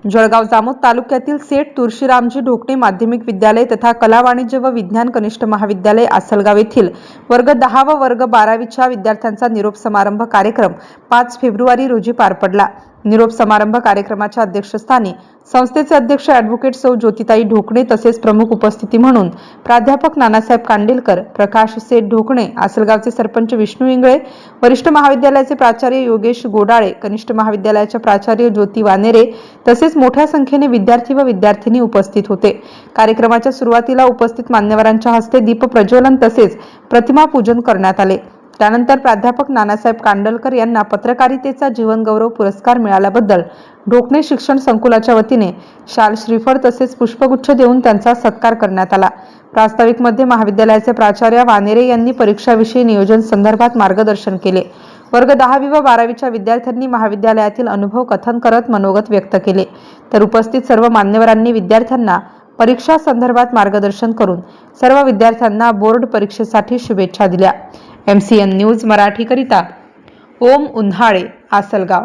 जळगाव जामोद तालुक्यातील सेठ तुळशीरामजी ढोकणे माध्यमिक विद्यालय तथा कला वाणिज्य व विज्ञान कनिष्ठ महाविद्यालय आसलगाव येथील वर्ग 10 व वर्ग 12वीच्या विद्यार्थ्यांचा निरोप समारंभ कार्यक्रम 5 फेब्रुवारी रोजी पार पडला। निरोप समारंभ कार्यक्रमाच्या अध्यक्षस्थानी संस्थेचे अध्यक्ष ॲडव्होकेट सौ ज्योतिताई ढोकणे तसेच प्रमुख उपस्थिती म्हणून प्राध्यापक नानासाहेब कांडेलकर, प्रकाश सेठ ढोकणे, आसलगावचे सरपंच विष्णू इंगळे, वरिष्ठ महाविद्यालयाचे प्राचार्य योगेश गोडाळे, कनिष्ठ महाविद्यालयाच्या प्राचार्य ज्योती वानेरे तसेच मोठ्या संख्येने विद्यार्थी व विद्यार्थिनी उपस्थित होते। कार्यक्रमाच्या सुरुवातीला उपस्थित मान्यवरांच्या हस्ते दीप प्रज्वलन तसेच प्रतिमा पूजन करण्यात आले। त्यानंतर प्राध्यापक नानासाहेब कांडेलकर यांना पत्रकारितेचा जीवनगौरव पुरस्कार मिळाल्याबद्दल ढोकणे शिक्षण संकुलाच्या वतीने शाल, श्रीफळ तसेच पुष्पगुच्छ देऊन त्यांचा सत्कार करण्यात आला। प्रास्ताविकमध्ये महाविद्यालयाचे प्राचार्य वानेरे यांनी परीक्षाविषयी नियोजन संदर्भात मार्गदर्शन केले। वर्ग 10वी व 12वीच्या विद्यार्थ्यांनी महाविद्यालयातील अनुभव कथन करत मनोगत व्यक्त केले, तर उपस्थित सर्व मान्यवरांनी विद्यार्थ्यांना परीक्षा संदर्भात मार्गदर्शन करून सर्व विद्यार्थ्यांना बोर्ड परीक्षेसाठी शुभेच्छा दिल्या। MCN न्यूज मराठी करिता ओम उन्हाळे, आसलगाव।